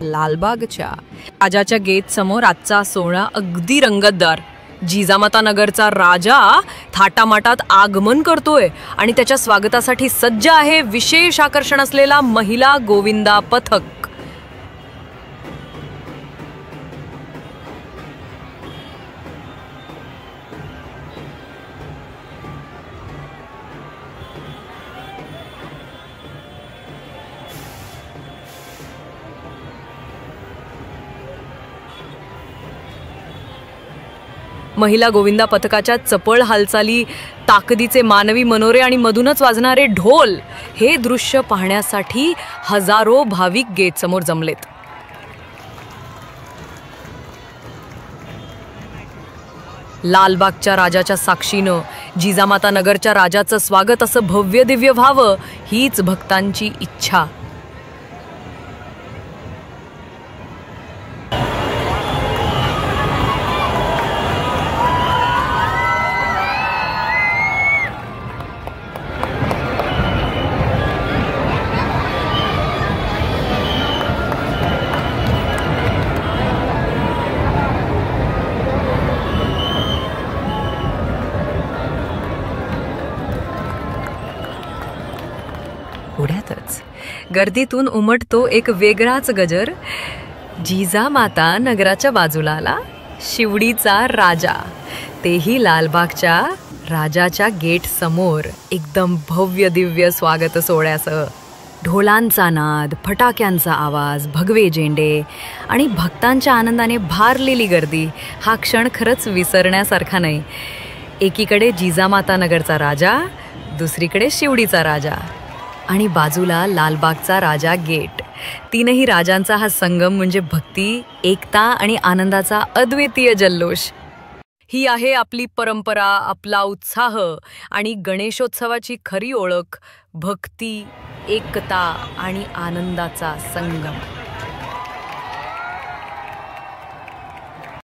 लालबागच्या राजाच्या गेट समोर आजचा सोहळा अगदी रंगतदार. जिजामाता नगरचा राजा थाटामाटात आगमन करतोय आणि त्याच्या स्वागतासाठी सज्ज आहे विशेष आकर्षण असलेला महिला गोविंदा पथक. महिला गोविंदा पथकाच्या चपळ हालचाली, ताकदीचे मानवी मनोरे आणि मधूनच वाजणारे ढोल, हे दृश्य पाहण्यासाठी हजारो भाविक गेट समोर जमलेत. लालबागच्या राजाच्या साक्षीनं जिजामाता नगरच्या राजाचं स्वागत असं भव्य दिव्य व्हावं, हीच भक्तांची इच्छा. पुण्यातच गर्दीतून उमटतो एक वेगळाच गजर. जिजामाता नगराच्या बाजूला आला शिवडीचा राजा, तेही लालबागच्या राजाच्या गेट समोर एकदम भव्य दिव्य स्वागत सोहळ्यासह. ढोलांचा नाद, फटाक्यांचा आवाज, भगवे झेंडे आणि भक्तांच्या आनंदाने भारलेली गर्दी हा क्षण खरंच विसरण्यासारखा नाही. एकीकडे जिजामाता नगरचा राजा, दुसरीकडे शिवडीचा राजा आणि बाजूला लालबागचा राजा गेट. तीनही राजांचा हा संगम म्हणजे भक्ती, एकता आणि आनंदाचा अद्वितीय जल्लोष. ही आहे आपली परंपरा, आपला उत्साह आणि गणेशोत्सवाची खरी ओळख, भक्ती, एकता आणि आनंदाचा संगम.